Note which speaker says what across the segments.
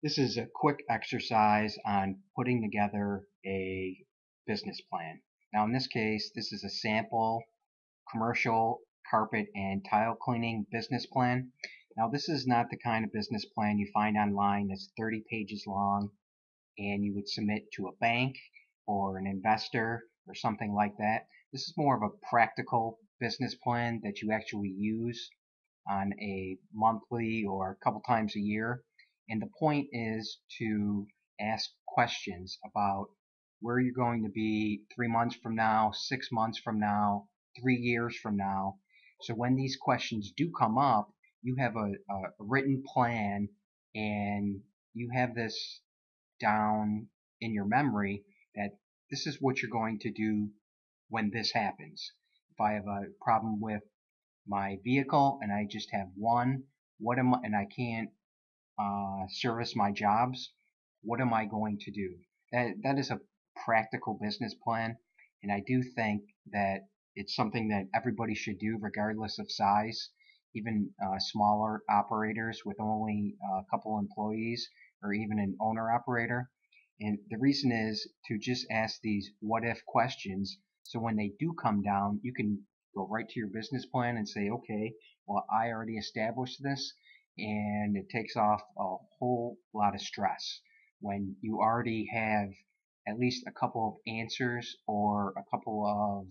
Speaker 1: This is a quick exercise on putting together a business plan. Now in this case, this is a sample commercial carpet and tile cleaning business plan. Now this is not the kind of business plan you find online that's 30 pages long and you would submit to a bank or an investor or something like that. This is more of a practical business plan that you actually use on a monthly or a couple times a year. And the point is to ask questions about where you're going to be 3 months from now, 6 months from now, 3 years from now. So when these questions do come up, you have a written plan and you have this down in your memory that this is what you're going to do when this happens. If I have a problem with my vehicle and I just have one, and I can't service my jobs, what am I going to do? That is a practical business plan, and I do think that it's something that everybody should do regardless of size, even smaller operators with only a couple employees or even an owner operator. And the reason is to just ask these what if questions, so when they do come down, you can go right to your business plan and say, okay, well, I already established this, and it takes off a whole lot of stress when you already have at least a couple of answers or a couple of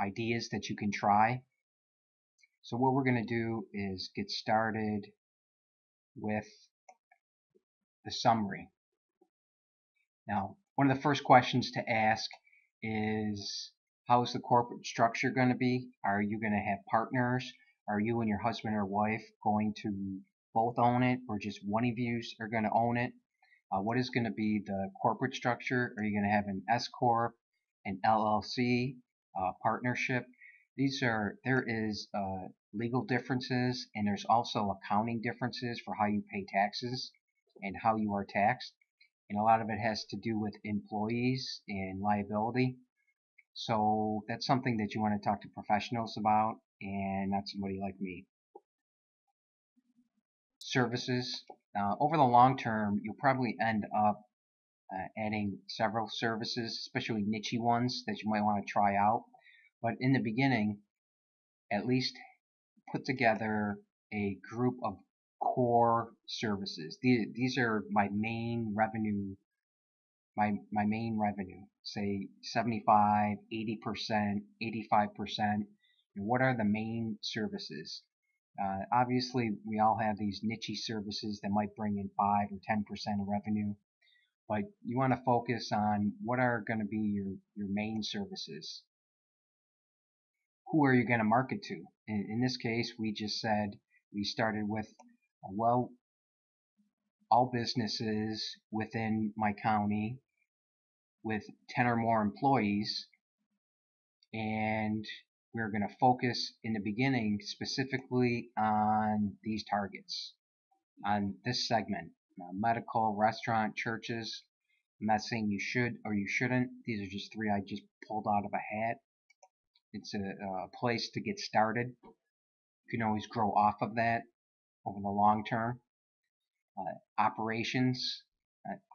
Speaker 1: ideas that you can try. So what we're going to do is get started with the summary. Now, one of the first questions to ask is, how is the corporate structure going to be? Are you going to have partners? Are you and your husband or wife going to both own it, or just one of you are going to own it? What is going to be the corporate structure? Are you going to have an S corp, an LLC, partnership? There is legal differences, and there's also accounting differences for how you pay taxes and how you are taxed, and a lot of it has to do with employees and liability. So that's something that you want to talk to professionals about, and not somebody like me. Services. Over the long term, you'll probably end up adding several services, especially niche ones that you might want to try out. But in the beginning, at least put together a group of core services. These are my main revenue, my main revenue, say 75, 80%, 85%. And what are the main services? Obviously, we all have these niche services that might bring in 5 or 10% of revenue, but you want to focus on what are going to be your main services. Who are you going to market to? In this case, we just said we started with, well, all businesses within my county with 10 or more employees, and we're going to focus in the beginning specifically on these targets, on this segment: medical, restaurant, churches. I'm not saying you should or you shouldn't. These are just three I just pulled out of a hat. It's a place to get started. You can always grow off of that over the long term. Operations.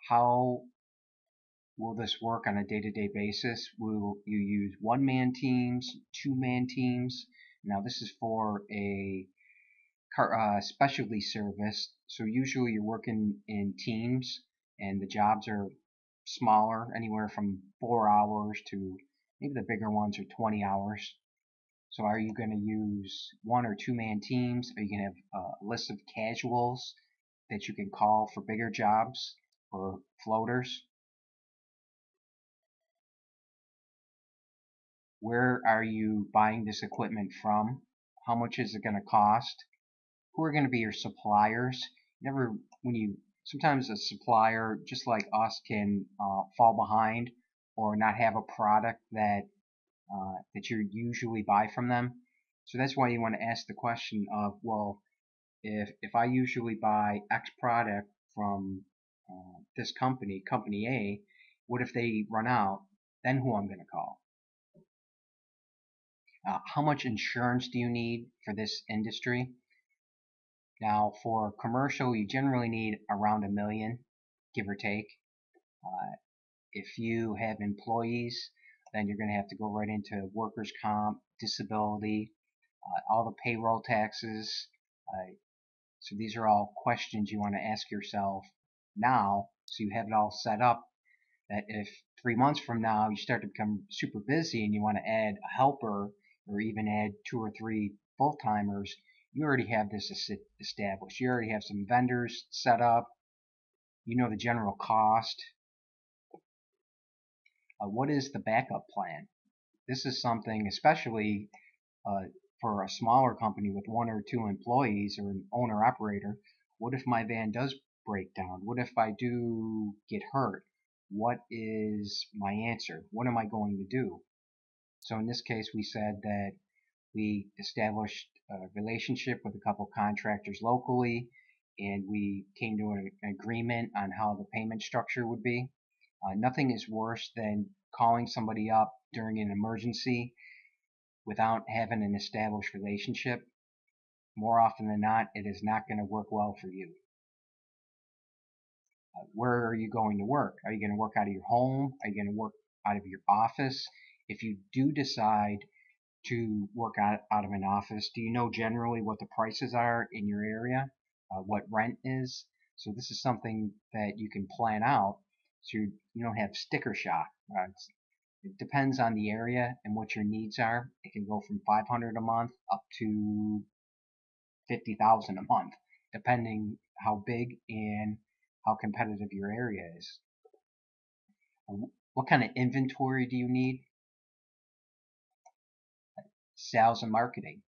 Speaker 1: How will this work on a day-to-day basis? Will you use one-man teams, two-man teams? Now this is for a specialty service, so usually you're working in teams and the jobs are smaller, anywhere from 4 hours to maybe the bigger ones are 20 hours. So are you going to use one or two-man teams? Are you going to have a list of casuals that you can call for bigger jobs or floaters? Where are you buying this equipment from? How much is it going to cost? Who are going to be your suppliers? Sometimes a supplier just like us can fall behind or not have a product that you usually buy from them. So that's why you want to ask the question of, well, if I usually buy X product from this company, company A, what if they run out? Then who I'm going to call? How much insurance do you need for this industry? Now for commercial, you generally need around $1 million, give or take. If you have employees, then you're going to have to go right into workers' comp, disability, all the payroll taxes. So these are all questions you want to ask yourself now, so you have it all set up that if 3 months from now you start to become super busy and you want to add a helper or even add 2 or 3 full-timers, you already have this established. You already have some vendors set up. You know the general cost. What is the backup plan? This is something, especially for a smaller company with 1 or 2 employees or an owner-operator. What if my van does break down? What if I do get hurt? What is my answer? What am I going to do? So in this case, we said that we established a relationship with a couple contractors locally, and we came to an agreement on how the payment structure would be. Nothing is worse than calling somebody up during an emergency without having an established relationship. More often than not, it is not going to work well for you. Where are you going to work? Are you going to work out of your home? Are you going to work out of your office? If you do decide to work out of an office, do you know generally what the prices are in your area? What rent is? So this is something that you can plan out so you don't have sticker shock. It depends on the area and what your needs are. It can go from $500 a month up to $50,000 a month, depending how big and how competitive your area is. What kind of inventory do you need? Sales and marketing.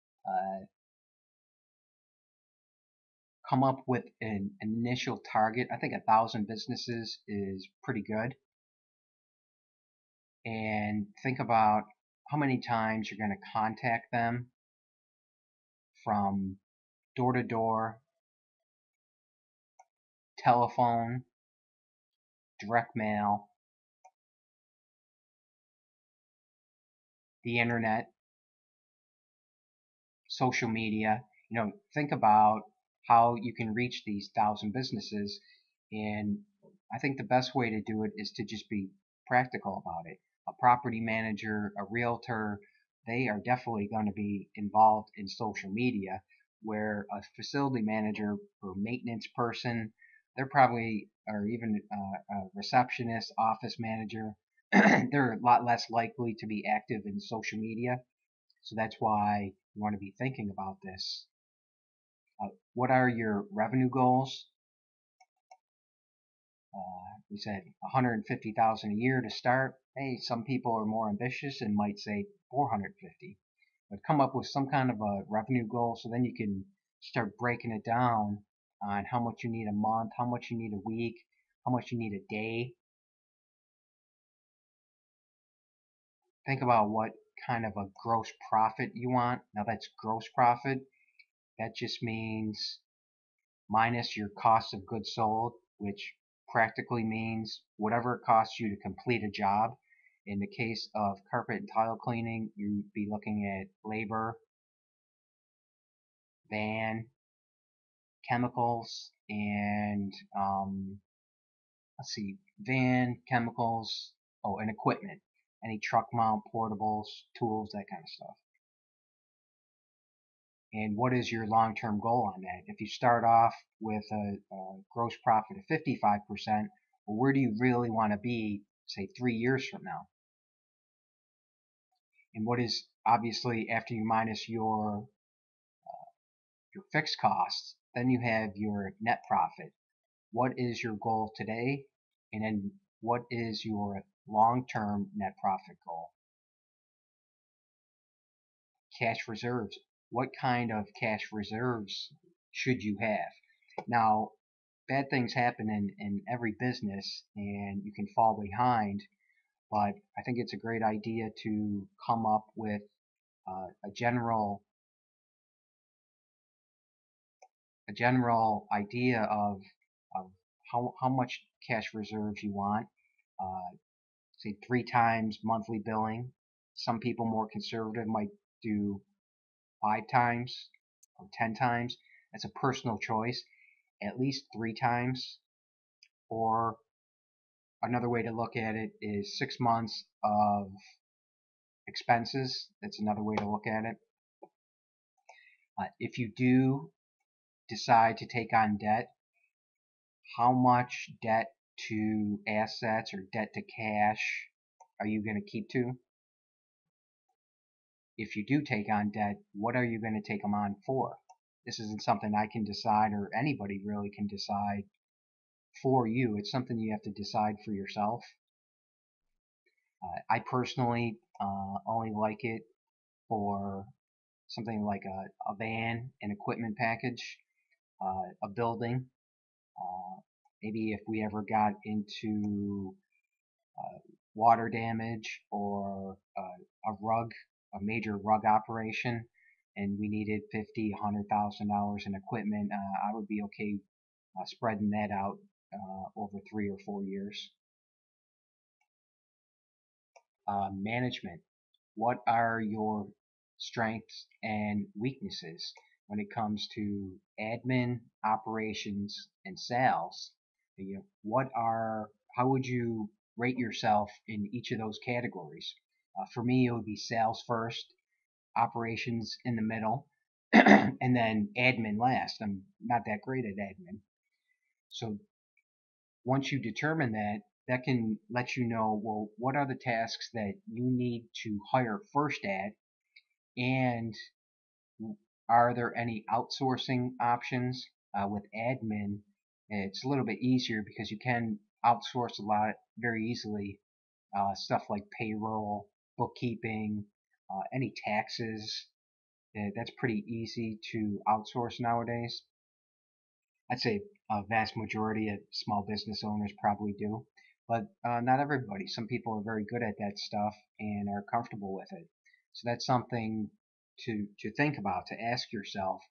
Speaker 1: Come up with an initial target. I think 1,000 businesses is pretty good. And think about how many times you're going to contact them from door to door, telephone, direct mail, the internet, social media. Think about how you can reach these 1,000 businesses, and I think the best way to do it is to just be practical about it. A property manager, a realtor, they are definitely going to be involved in social media, where a facility manager or maintenance person, they're probably, or even a receptionist, office manager, they're a lot less likely to be active in social media. So that's why you want to be thinking about this. What are your revenue goals? We said 150,000 a year to start. Hey, some people are more ambitious and might say 450, but come up with some kind of a revenue goal so then you can start breaking it down on how much you need a month, how much you need a week, how much you need a day. Think about what kind of a gross profit you want. Now that's gross profit. That just means minus your cost of goods sold, which practically means whatever it costs you to complete a job. In the case of carpet and tile cleaning, you'd be looking at labor, van, chemicals, and van, chemicals, and equipment. Any truck mount, portables, tools, that kind of stuff. And what is your long-term goal on that? If you start off with a gross profit of 55%, well, where do you really want to be, say, 3 years from now? And what is, obviously, after you minus your fixed costs, then you have your net profit. What is your goal today? And then what is your long-term net profit goal? Cash reserves. What kind of cash reserves should you have? Now, bad things happen in every business and you can fall behind, but I think it's a great idea to come up with a general idea of how much cash reserves you want. Say 3 times monthly billing. Some people more conservative might do 5 times or 10 times. It's a personal choice, at least 3 times. Or another way to look at it is 6 months of expenses. That's another way to look at it. If you do decide to take on debt, how much debt to assets or debt to cash are you going to keep to? If you do take on debt, what are you going to take them on for? This isn't something I can decide, or anybody really can decide for you. It's something you have to decide for yourself. I personally only like it for something like a van, an equipment package, a building. Maybe if we ever got into water damage or a major rug operation, and we needed $50,000-$100,000 in equipment, I would be okay spreading that out over 3 or 4 years. Management. What are your strengths and weaknesses when it comes to admin, operations, and sales? How would you rate yourself in each of those categories? For me, it would be sales first, operations in the middle, and then admin last. I'm not that great at admin. So once you determine that, that can let you know, well, what are the tasks that you need to hire first at, and are there any outsourcing options? With admin, it's a little bit easier because you can outsource a lot very easily. Stuff like payroll, bookkeeping, any taxes. That's pretty easy to outsource nowadays. I'd say a vast majority of small business owners probably do, but not everybody. Some people are very good at that stuff and are comfortable with it. So that's something to think about, to ask yourself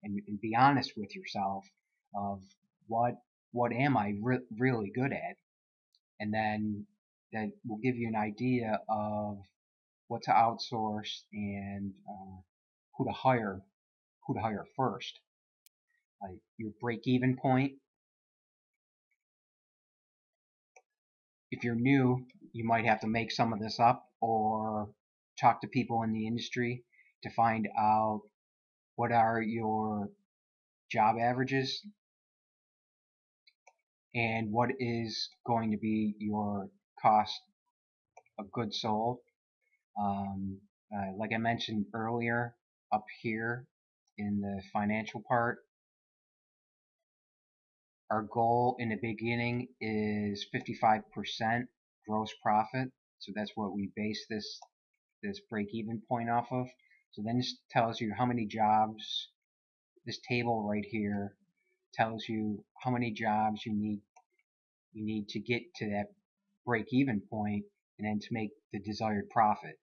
Speaker 1: and be honest with yourself of what am I really good at, and then that will give you an idea of what to outsource and who to hire first. Your break-even point. If you're new, you might have to make some of this up or talk to people in the industry to find out what are your job averages and what is going to be your cost of goods sold. Like I mentioned earlier, up here in the financial part, our goal in the beginning is 55% gross profit. So that's what we base this break-even point off of. So then this tells you how many jobs. This table right here tells you how many jobs you need to get to that break-even point, and then to make the desired profit.